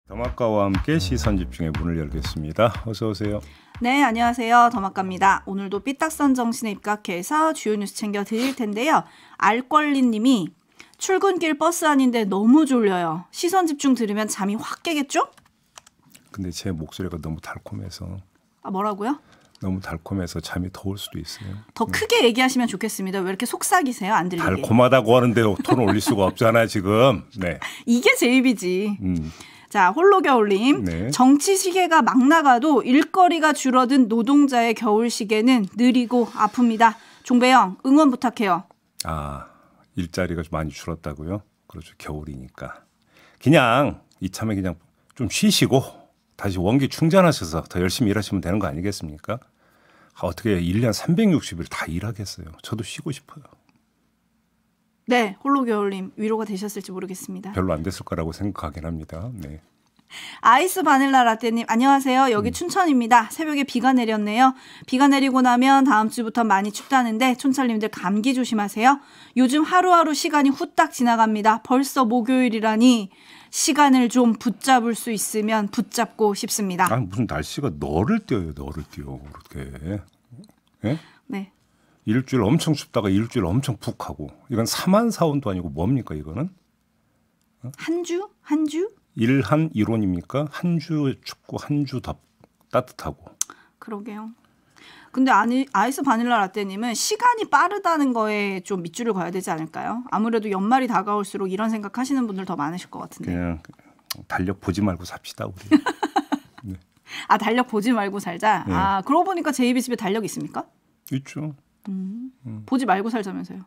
더마카와 함께 시선집중의 문을 열겠습니다. 어서 오세요. 네, 안녕하세요. 더마카입니다. 오늘도 삐딱선 정신에 입각해서 주요 뉴스 챙겨 드릴 텐데요. 알권리님이 출근길 버스 안인데 너무 졸려요. 시선집중 들으면 잠이 확 깨겠죠? 근데 제 목소리가 너무 달콤해서. 뭐라고요? 너무 달콤해서 잠이 더 올 수도 있어요. 더 크게 얘기하시면 좋겠습니다. 왜 이렇게 속삭이세요? 안 들리게. 달콤하다고 하는데 톤을 올릴 수가 없잖아요, 지금. 네. 이게 제 입이지. 자, 홀로겨울님. 네. 정치 시계가 막 나가도 일거리가 줄어든 노동자의 겨울 시계는 느리고 아픕니다. 종배영, 응원 부탁해요. 일자리가 좀 많이 줄었다고요? 그렇죠. 겨울이니까. 그냥 이참에 그냥 좀 쉬시고 다시 원기 충전하셔서 더 열심히 일하시면 되는 거 아니겠습니까? 어떻게 1년 360일 다 일하겠어요. 저도 쉬고 싶어요. 네, 홀로겨울님 위로가 되셨을지 모르겠습니다. 별로 안 됐을 거라고 생각하긴 합니다. 네. 아이스 바닐라 라떼님 안녕하세요. 여기 춘천입니다. 새벽에 비가 내렸네요. 비가 내리고 나면 다음 주부터 많이 춥다는데 촌철님들 감기 조심하세요. 요즘 하루하루 시간이 후딱 지나갑니다. 벌써 목요일이라니 시간을 좀 붙잡을 수 있으면 붙잡고 싶습니다. 무슨 날씨가 너를 띄어요. 너를 띄어. 그렇게. 네? 네. 일주일 엄청 춥다가 일주일 엄청 푹 하고. 이건 사만사온도 아니고 뭡니까 이거는? 한 주? 한 주? 일한 이론입니까? 한 주 춥고 한 주 따뜻하고. 그러게요. 근데 아이스 바닐라 라떼님은 시간이 빠르다는 거에 좀 밑줄을 그어야 되지 않을까요? 아무래도 연말이 다가올수록 이런 생각하시는 분들 더 많으실 것 같은데. 그냥 달력 보지 말고 삽시다 우리. 네. 달력 보지 말고 살자. 네. 그러고 보니까 JBC에 달력 있습니까? 있죠. 보지 말고 살자면서요.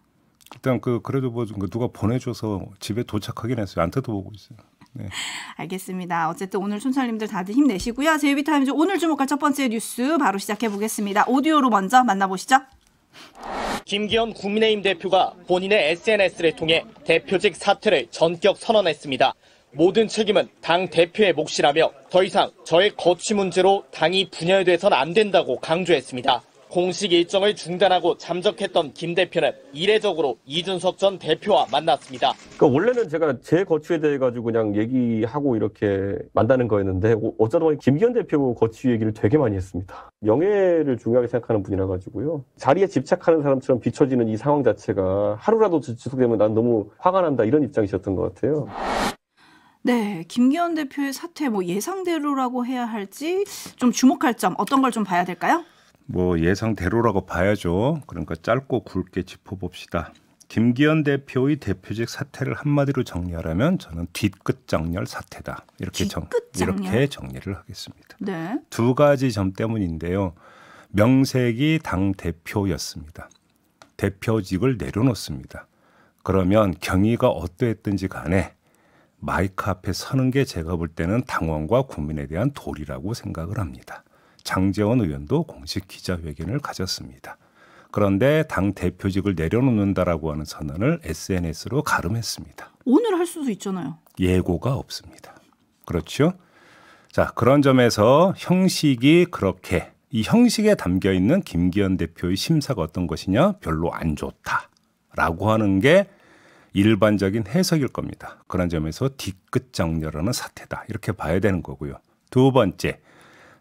일단 그래도 뭐 누가 보내줘서 집에 도착하긴 했어요. 안 뜯어보고 있어요. 네. 알겠습니다. 어쨌든 오늘 촌철님들 다들 힘내시고요. JB타임즈 오늘 주목할 첫 번째 뉴스 바로 시작해 보겠습니다. 오디오로 먼저 만나보시죠. 김기현 국민의힘 대표가 본인의 SNS를 통해 대표직 사퇴를 전격 선언했습니다. 모든 책임은 당 대표의 몫이라며 더 이상 저의 거취 문제로 당이 분열돼선 안 된다고 강조했습니다. 공식 일정을 중단하고 잠적했던 김 대표는 이례적으로 이준석 전 대표와 만났습니다. 그러니까 원래는 제가 제 거취에 대해 가지고 그냥 얘기하고 이렇게 만나는 거였는데 어쩌다 보니 김기현 대표 거취 얘기를 되게 많이 했습니다. 명예를 중요하게 생각하는 분이라 가지고요. 자리에 집착하는 사람처럼 비춰지는 이 상황 자체가 하루라도 지속되면 난 너무 화가 난다 이런 입장이셨던 것 같아요. 네, 김기현 대표의 사퇴 예상대로라고 해야 할지 좀 주목할 점 어떤 걸 좀 봐야 될까요? 예상대로라고 봐야죠. 그러니까 짧고 굵게 짚어봅시다. 김기현 대표의 대표직 사퇴를 한마디로 정리하라면 저는 뒤끝장렬 사퇴다. 이렇게 정리를 하겠습니다. 네. 두 가지 점 때문인데요. 명색이 당 대표였습니다. 대표직을 내려놓습니다. 그러면 경위가 어떠했든지 간에 마이크 앞에 서는 게 제가 볼 때는 당원과 국민에 대한 도리라고 생각을 합니다. 장제원 의원도 공식 기자회견을 가졌습니다. 그런데 당 대표직을 내려놓는다라고 하는 선언을 SNS로 가름했습니다. 오늘 할 수도 있잖아요. 예고가 없습니다. 그렇죠? 자, 그런 점에서 형식이 그렇게 이 형식에 담겨 있는 김기현 대표의 심사가 어떤 것이냐? 별로 안 좋다라고 하는 게 일반적인 해석일 겁니다. 그런 점에서 뒤끝장렬하는 사태다. 이렇게 봐야 되는 거고요. 두 번째.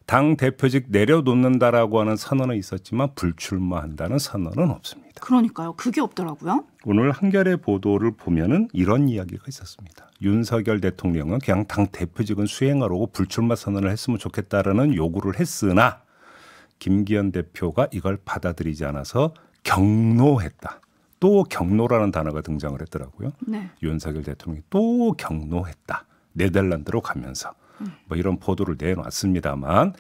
당 대표직 내려놓는다라고 하는 선언은 있었지만 불출마한다는 선언은 없습니다. 그러니까요. 그게 없더라고요. 오늘 한겨레 보도를 보면은 이런 이야기가 있었습니다. 윤석열 대통령은 그냥 당 대표직은 수행하라고 불출마 선언을 했으면 좋겠다라는 요구를 했으나 김기현 대표가 이걸 받아들이지 않아서 경로했다. 또 경로라는 단어가 등장을 했더라고요. 네. 윤석열 대통령이 또 경로했다. 네덜란드로 가면서. 이런 보도를 내놨습니다만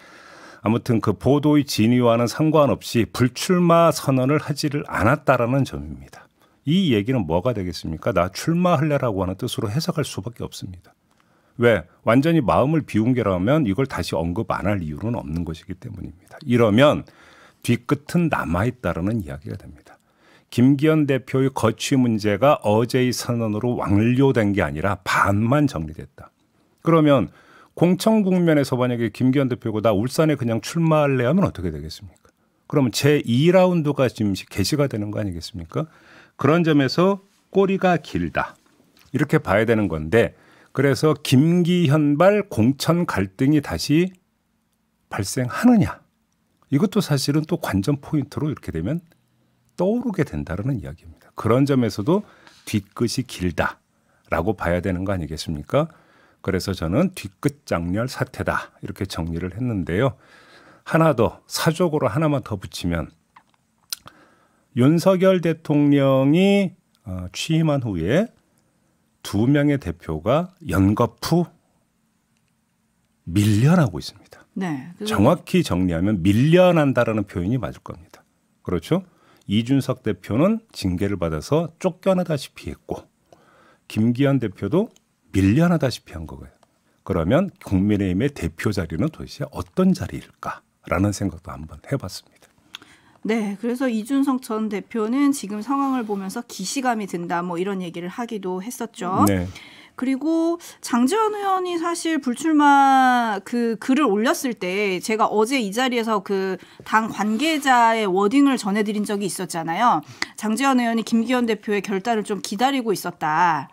아무튼 그 보도의 진위와는 상관없이 불출마 선언을 하지를 않았다라는 점입니다. 이 얘기는 뭐가 되겠습니까? 나 출마할래라고 하는 뜻으로 해석할 수밖에 없습니다. 왜? 완전히 마음을 비운 게라면 이걸 다시 언급 안 할 이유는 없는 것이기 때문입니다. 이러면 뒤끝은 남아있다라는 이야기가 됩니다. 김기현 대표의 거취 문제가 어제의 선언으로 완료된 게 아니라 반만 정리됐다. 그러면 공천 국면에서 만약에 김기현 대표가 나 울산에 그냥 출마할래 하면 어떻게 되겠습니까? 그러면 제2라운드가 지금 개시가 되는 거 아니겠습니까? 그런 점에서 꼬리가 길다. 이렇게 봐야 되는 건데 그래서 김기현발 공천 갈등이 다시 발생하느냐. 이것도 사실은 또 관전 포인트로 이렇게 되면 떠오르게 된다는 이야기입니다. 그런 점에서도 뒤끝이 길다라고 봐야 되는 거 아니겠습니까? 그래서 저는 뒤끝 장렬 사태다 이렇게 정리를 했는데요. 하나 더 사적으로 하나만 더 붙이면 윤석열 대통령이 취임한 후에 2명의 대표가 연거푸 밀려나고 있습니다. 네. 정확히 정리하면 밀려난다라는 표현이 맞을 겁니다. 그렇죠? 이준석 대표는 징계를 받아서 쫓겨나다시피 했고 김기현 대표도 밀려나다시피 한 거고요. 그러면 국민의힘의 대표 자리는 도대체 어떤 자리일까라는 생각도 한번 해봤습니다. 네, 그래서 이준석 전 대표는 지금 상황을 보면서 기시감이 든다 뭐 이런 얘기를 하기도 했었죠. 네. 그리고 장제원 의원이 사실 불출마 그 글을 올렸을 때 제가 어제 이 자리에서 그 당 관계자의 워딩을 전해드린 적이 있었잖아요. 장제원 의원이 김기현 대표의 결단을 좀 기다리고 있었다.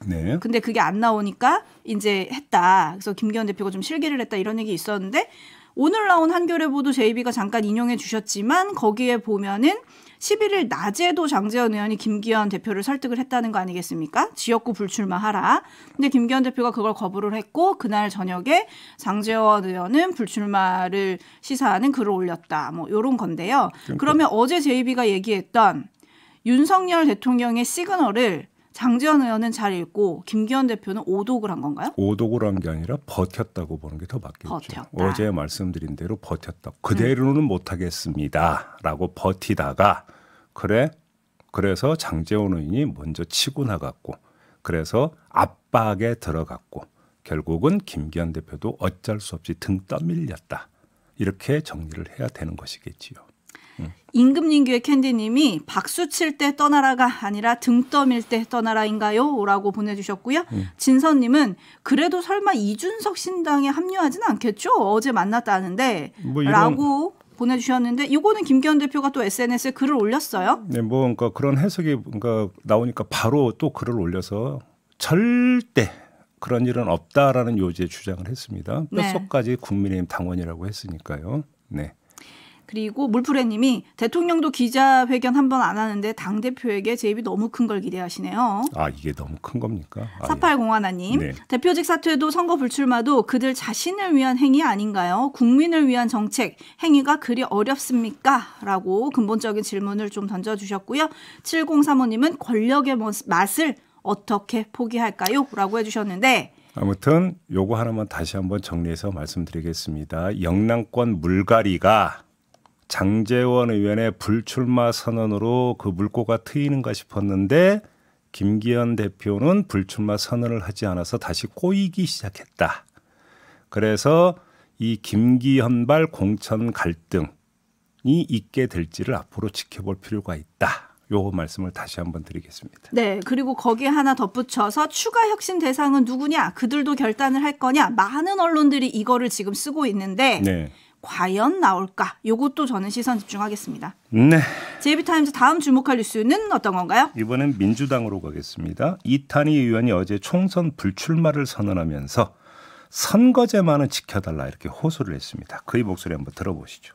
네. 근데 그게 안 나오니까 이제 했다. 그래서 김기현 대표가 좀 실기를 했다 이런 얘기 있었는데 오늘 나온 한겨레 보도 JB가 잠깐 인용해 주셨지만 거기에 보면은 11일 낮에도 장제원 의원이 김기현 대표를 설득을 했다는 거 아니겠습니까? 지역구 불출마하라. 근데 김기현 대표가 그걸 거부를 했고 그날 저녁에 장제원 의원은 불출마를 시사하는 글을 올렸다. 뭐 이런 건데요. 그러면 어제 JB가 얘기했던 윤석열 대통령의 시그널을 장제원 의원은 잘 읽고 김기현 대표는 오독을 한 건가요? 오독을 한 게 아니라 버텼다고 보는 게 더 맞겠죠. 버텼다. 어제 말씀드린 대로 버텼다. 그대로는 못하겠습니다라고 버티다가 그래서 장제원 의원이 먼저 치고 나갔고 그래서 압박에 들어갔고 결국은 김기현 대표도 어쩔 수 없이 등 떠밀렸다. 이렇게 정리를 해야 되는 것이겠지요. 임금님교의 캔디님이 박수 칠 때 떠나라가 아니라 등 떠밀 때 떠나라인가요? 라고 보내주셨고요. 진선님은 그래도 설마 이준석 신당에 합류하진 않겠죠? 어제 만났다는데 뭐 라고 보내주셨는데 이거는 김기현 대표가 또 SNS에 글을 올렸어요. 네, 뭐 그러니까 그런 해석이 나오니까 바로 또 글을 올려서 절대 그런 일은 없다라는 요지의 주장을 했습니다. 뼛속까지 국민의힘 당원이라고 했으니까요. 네. 그리고 물프레님이 대통령도 기자회견 한 번 안 하는데 당대표에게 제입이 너무 큰 걸 기대하시네요. 아 이게 너무 큰 겁니까? 4801님 네. 대표직 사퇴도 선거 불출마도 그들 자신을 위한 행위 아닌가요? 국민을 위한 정책 행위가 그리 어렵습니까? 라고 근본적인 질문을 좀 던져주셨고요. 7035님은 권력의 맛을 어떻게 포기할까요? 라고 해주셨는데 아무튼 요거 하나만 다시 한번 정리해서 말씀드리겠습니다. 영남권 물갈이가 장제원 의원의 불출마 선언으로 그 물꼬가 트이는가 싶었는데 김기현 대표는 불출마 선언을 하지 않아서 다시 꼬이기 시작했다. 그래서 이 김기현발 공천 갈등이 있게 될지를 앞으로 지켜볼 필요가 있다. 요 말씀을 다시 한번 드리겠습니다. 네, 그리고 거기에 하나 덧붙여서 추가 혁신 대상은 누구냐? 그들도 결단을 할 거냐? 많은 언론들이 이거를 지금 쓰고 있는데 네. 과연 나올까? 요것도 저는 시선 집중하겠습니다. 네. JB타임즈 다음 주목할 뉴스는 어떤 건가요? 이번엔 민주당으로 가겠습니다. 이탄희 의원이 어제 총선 불출마를 선언하면서 선거제만은 지켜달라 이렇게 호소를 했습니다. 그의 목소리 한번 들어보시죠.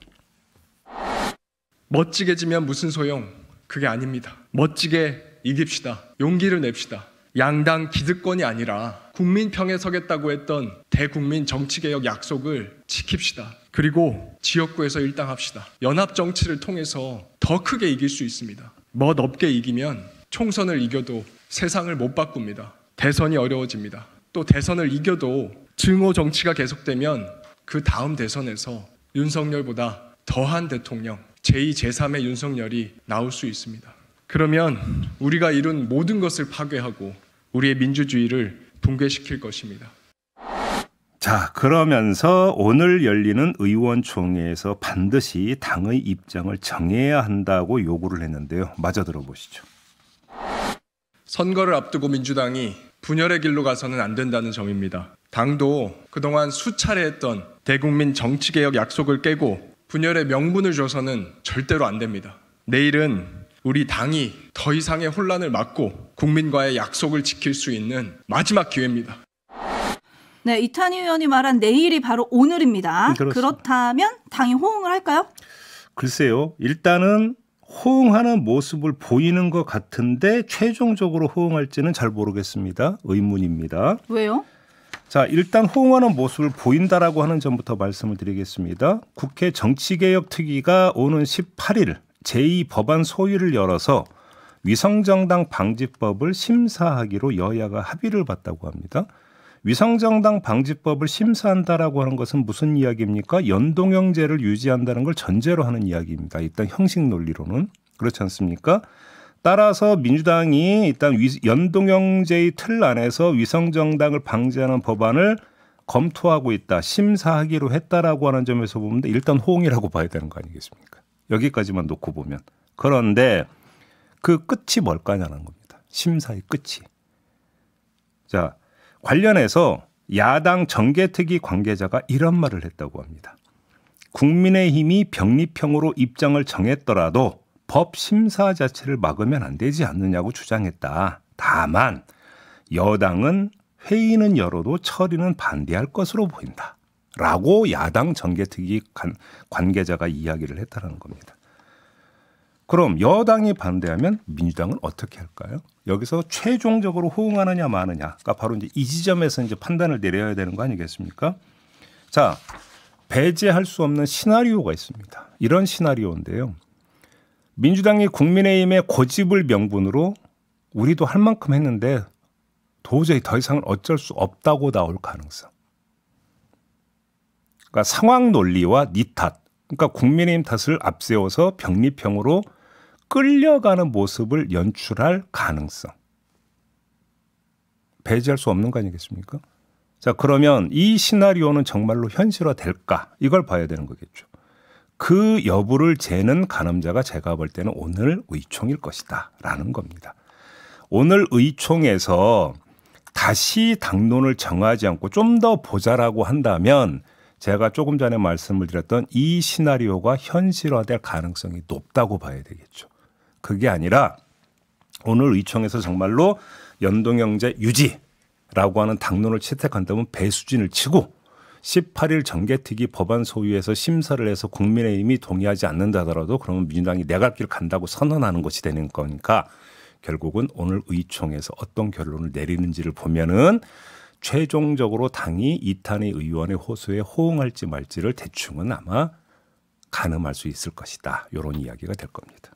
멋지게 지면 무슨 소용? 그게 아닙니다. 멋지게 이깁시다. 용기를 냅시다. 양당 기득권이 아니라 국민 편에 서겠다고 했던 대국민 정치개혁 약속을 지킵시다. 그리고 지역구에서 일당합시다. 연합 정치를 통해서 더 크게 이길 수 있습니다. 멋없게 이기면 총선을 이겨도 세상을 못 바꿉니다. 대선이 어려워집니다. 또 대선을 이겨도 증오 정치가 계속되면 그 다음 대선에서 윤석열보다 더한 대통령, 제2, 제3의 윤석열이 나올 수 있습니다. 그러면 우리가 이룬 모든 것을 파괴하고 우리의 민주주의를 붕괴시킬 것입니다. 자, 그러면서 오늘 열리는 의원총회에서 반드시 당의 입장을 정해야 한다고 요구를 했는데요. 마저 들어보시죠. 선거를 앞두고 민주당이 분열의 길로 가서는 안 된다는 점입니다. 당도 그동안 수차례 했던 대국민 정치개혁 약속을 깨고 분열의 명분을 줘서는 절대로 안 됩니다. 내일은 우리 당이 더 이상의 혼란을 막고 국민과의 약속을 지킬 수 있는 마지막 기회입니다. 네, 이탄희 의원이 말한 내일이 바로 오늘입니다. 그렇습니다. 그렇다면 당이 호응을 할까요? 글쎄요. 일단은 호응하는 모습을 보이는 것 같은데 최종적으로 호응할지는 잘 모르겠습니다. 의문입니다. 왜요? 자, 일단 호응하는 모습을 보인다라고 하는 점부터 말씀을 드리겠습니다. 국회 정치개혁특위가 오는 18일 제2법안 소위를 열어서 위성정당 방지법을 심사하기로 여야가 합의를 봤다고 합니다. 위성정당 방지법을 심사한다라고 하는 것은 무슨 이야기입니까? 연동형제를 유지한다는 걸 전제로 하는 이야기입니다. 일단 형식 논리로는 그렇지 않습니까? 따라서 민주당이 일단 연동형제의 틀 안에서 위성정당을 방지하는 법안을 검토하고 있다, 심사하기로 했다라고 하는 점에서 보면 일단 호응이라고 봐야 되는 거 아니겠습니까? 여기까지만 놓고 보면. 그런데 그 끝이 뭘까냐는 겁니다. 심사의 끝이. 자, 관련해서 야당 정개특위 관계자가 이런 말을 했다고 합니다. 국민의힘이 병립형으로 입장을 정했더라도 법 심사 자체를 막으면 안 되지 않느냐고 주장했다. 다만 여당은 회의는 열어도 처리는 반대할 것으로 보인다. 라고 야당 정개특위 관계자가 이야기를 했다는 겁니다. 그럼 여당이 반대하면 민주당은 어떻게 할까요? 여기서 최종적으로 호응하느냐 마느냐가 바로 이제 이 지점에서 이제 판단을 내려야 되는 거 아니겠습니까? 자, 배제할 수 없는 시나리오가 있습니다. 이런 시나리오인데요. 민주당이 국민의힘의 고집을 명분으로 우리도 할 만큼 했는데 도저히 더 이상은 어쩔 수 없다고 나올 가능성. 그러니까 상황 논리와 니 탓. 그러니까 국민의힘 탓을 앞세워서 병립형으로 끌려가는 모습을 연출할 가능성. 배제할 수 없는 거 아니겠습니까? 자, 그러면 이 시나리오는 정말로 현실화될까? 이걸 봐야 되는 거겠죠. 그 여부를 재는 가늠자가 제가 볼 때는 오늘 의총일 것이다 라는 겁니다. 오늘 의총에서 다시 당론을 정하지 않고 좀 더 보자라고 한다면 제가 조금 전에 말씀을 드렸던 이 시나리오가 현실화될 가능성이 높다고 봐야 되겠죠. 그게 아니라 오늘 의총에서 정말로 연동형제 유지라고 하는 당론을 채택한다면 배수진을 치고 18일 정개특위 법안 소위에서 심사를 해서 국민의힘이 동의하지 않는다 하더라도 그러면 민주당이 내 갈 길 간다고 선언하는 것이 되는 거니까 결국은 오늘 의총에서 어떤 결론을 내리는지를 보면은 최종적으로 당이 이탄희 의원의 호소에 호응할지 말지를 대충은 아마 가늠할 수 있을 것이다. 이런 이야기가 될 겁니다.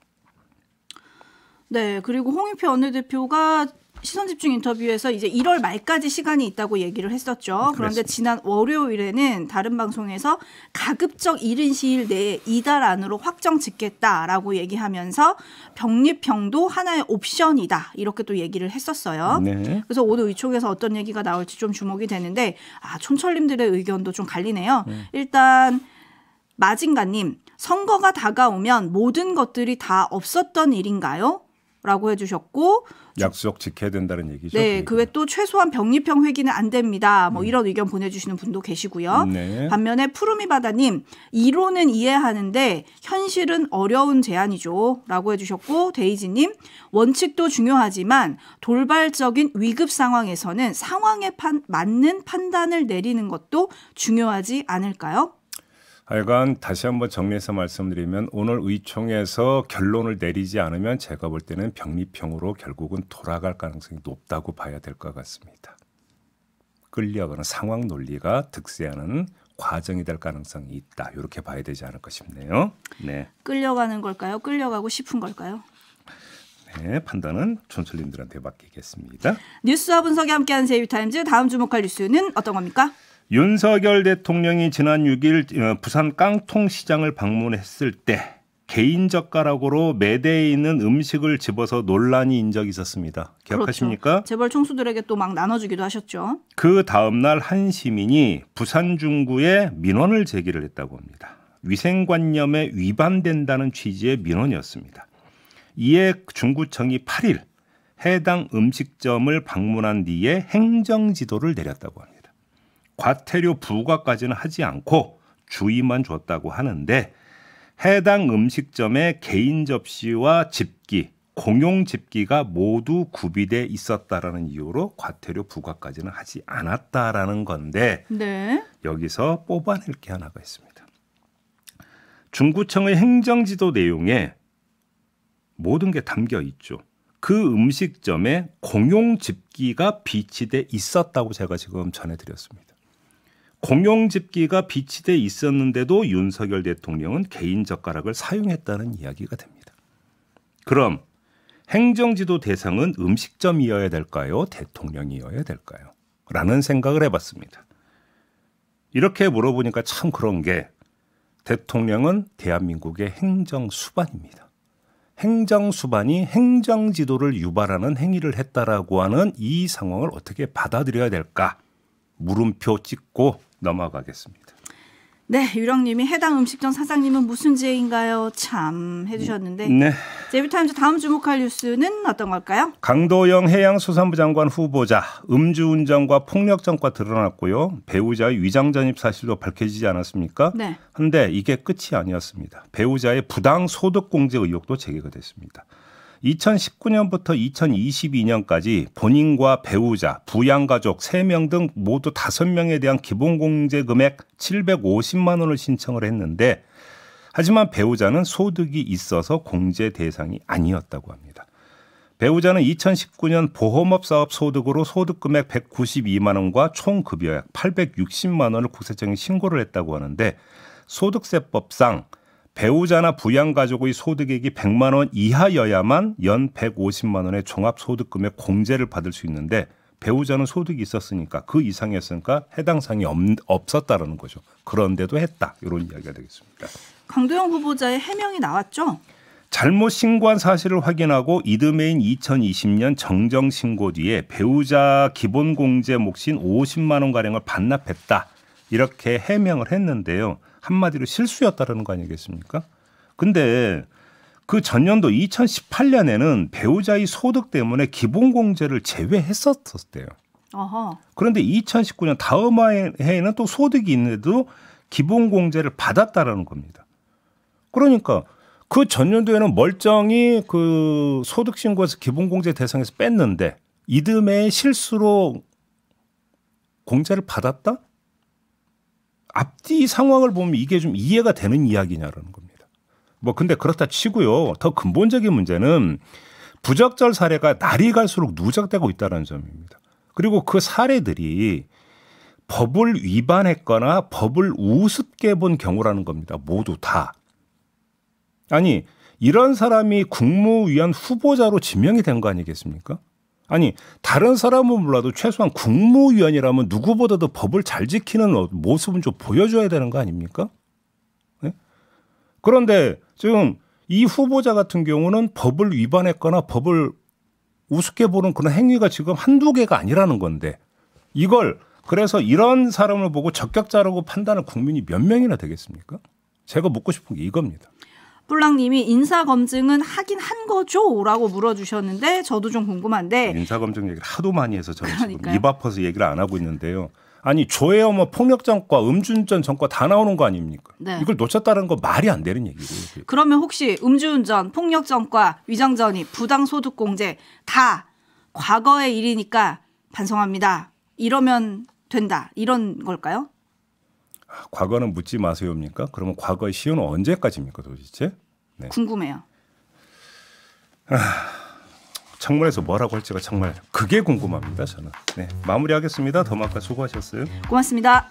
네, 그리고 홍익표 원내대표가 시선집중 인터뷰에서 이제 1월 말까지 시간이 있다고 얘기를 했었죠. 그런데 그랬습니다. 지난 월요일에는 다른 방송에서 가급적 이른 시일 내에 이달 안으로 확정 짓겠다라고 얘기하면서 병립형도 하나의 옵션이다. 이렇게 또 얘기를 했었어요. 네. 그래서 오늘 의총에서 어떤 얘기가 나올지 좀 주목이 되는데 촌철님들의 의견도 좀 갈리네요. 일단 마징가님, 선거가 다가오면 모든 것들이 다 없었던 일인가요? 라고 해주셨고 약속 지켜야 된다는 얘기죠. 네, 그 외 또 최소한 병립형 회기는 안 됩니다. 뭐 이런 의견 보내주시는 분도 계시고요. 네. 반면에 푸르미바다님, 이론은 이해하는데 현실은 어려운 제안이죠. 라고 해주셨고 데이지님, 원칙도 중요하지만 돌발적인 위급 상황에서는 상황에 맞는 판단을 내리는 것도 중요하지 않을까요? 하여간 다시 한번 정리해서 말씀드리면 오늘 의총에서 결론을 내리지 않으면 제가 볼 때는 병립형으로 결국은 돌아갈 가능성이 높다고 봐야 될 것 같습니다. 끌려가는 상황 논리가 득세하는 과정이 될 가능성이 있다. 이렇게 봐야 되지 않을까 싶네요. 네. 끌려가는 걸까요? 끌려가고 싶은 걸까요? 네, 판단은 촌철님들한테 맡기겠습니다. 뉴스와 분석이 함께하는 제이비타임즈, 다음 주목할 뉴스는 어떤 겁니까? 윤석열 대통령이 지난 6일 부산 깡통시장을 방문했을 때 개인 젓가락으로 매대에 있는 음식을 집어서 논란이 인 적이 있었습니다. 기억하십니까? 그렇죠. 재벌 총수들에게 또 막 나눠주기도 하셨죠. 그 다음 날 한 시민이 부산 중구에 민원을 제기를 했다고 합니다. 위생관념에 위반된다는 취지의 민원이었습니다. 이에 중구청이 8일 해당 음식점을 방문한 뒤에 행정지도를 내렸다고 합니다. 과태료 부과까지는 하지 않고 주의만 줬다고 하는데 해당 음식점의 개인 접시와 집기, 공용 집기가 모두 구비돼 있었다라는 이유로 과태료 부과까지는 하지 않았다라는 건데 네. 여기서 뽑아낼 게 하나가 있습니다. 중구청의 행정지도 내용에 모든 게 담겨 있죠. 그 음식점에 공용 집기가 비치돼 있었다고 제가 지금 전해드렸습니다. 공용 집기가 비치돼 있었는데도 윤석열 대통령은 개인 젓가락을 사용했다는 이야기가 됩니다. 그럼 행정지도 대상은 음식점이어야 될까요? 대통령이어야 될까요? 라는 생각을 해봤습니다. 이렇게 물어보니까 참 그런 게 대통령은 대한민국의 행정수반입니다. 행정수반이 행정지도를 유발하는 행위를 했다라고 하는 이 상황을 어떻게 받아들여야 될까? 물음표 찍고 넘어가겠습니다. 네, 유령님이 해당 음식점 사장님은 무슨 죄인가요? 참 해주셨는데 네. 제비타임즈 다음 주목할 뉴스는 어떤 걸까요? 강도영 해양수산부 장관 후보자 음주운전과 폭력전과 드러났고요. 배우자의 위장 전입 사실도 밝혀지지 않았습니까? 네. 그런데 이게 끝이 아니었습니다. 배우자의 부당소득 공제 의혹도 제기가 됐습니다. 2019년부터 2022년까지 본인과 배우자, 부양가족 3명 등 모두 5명에 대한 기본공제 금액 750만 원을 신청을 했는데 하지만 배우자는 소득이 있어서 공제 대상이 아니었다고 합니다. 배우자는 2019년 보험업 사업 소득으로 소득 금액 192만 원과 총 급여액 860만 원을 국세청에 신고를 했다고 하는데 소득세법상 배우자나 부양가족의 소득액이 100만 원 이하여야만 연 150만 원의 종합소득금액 공제를 받을 수 있는데 배우자는 소득이 있었으니까 그 이상이었으니까 해당 사항이 없었다라는 거죠. 그런데도 했다. 이런 이야기가 되겠습니다. 강도영 후보자의 해명이 나왔죠? 잘못 신고한 사실을 확인하고 이듬해인 2020년 정정 신고 뒤에 배우자 기본공제 몫인 50만 원가량을 반납했다. 이렇게 해명을 했는데요. 한마디로 실수였다라는 거 아니겠습니까? 근데 그 전년도 2018년에는 배우자의 소득 때문에 기본공제를 제외했었대요. 어허. 그런데 2019년 다음 해에는 또 소득이 있는데도 기본공제를 받았다라는 겁니다. 그러니까 그 전년도에는 멀쩡히 그 소득신고에서 기본공제 대상에서 뺐는데 이듬해 실수로 공제를 받았다? 앞뒤 상황을 보면 이게 좀 이해가 되는 이야기냐라는 겁니다. 뭐 근데 그렇다 치고요. 더 근본적인 문제는 부적절 사례가 날이 갈수록 누적되고 있다는 점입니다. 그리고 그 사례들이 법을 위반했거나 법을 우습게 본 경우라는 겁니다. 모두 다. 아니 이런 사람이 국무위원 후보자로 지명이 된 거 아니겠습니까? 아니 다른 사람은 몰라도 최소한 국무위원이라면 누구보다도 법을 잘 지키는 모습은 좀 보여줘야 되는 거 아닙니까? 네? 그런데 지금 이 후보자 같은 경우는 법을 위반했거나 법을 우습게 보는 그런 행위가 지금 한두 개가 아니라는 건데 이걸 그래서 이런 사람을 보고 적격자라고 판단할 국민이 몇 명이나 되겠습니까? 제가 묻고 싶은 게 이겁니다. 뿔랑님이 인사검증은 하긴 한 거죠? 라고 물어주셨는데 저도 좀 궁금한데 인사검증 얘기를 하도 많이 해서 저는 지금 그러니까요. 입 아파서 얘기를 안 하고 있는데요. 아니 조회어 뭐 폭력전과 음주운전 전과 다 나오는 거 아닙니까? 네. 이걸 놓쳤다는 거 말이 안 되는 얘기고요. 그러면 혹시 음주운전, 폭력전과, 위장전입, 부당소득공제 다 과거의 일이니까 반성합니다. 이러면 된다. 이런 걸까요? 과거는 묻지 마세요입니까? 그러면 과거의 시효는 언제까지입니까 도대체? 네. 궁금해요. 청문회에서 뭐라고 할지가 정말 그게 궁금합니다. 저는. 네, 마무리하겠습니다. 더마카 수고하셨어요. 고맙습니다.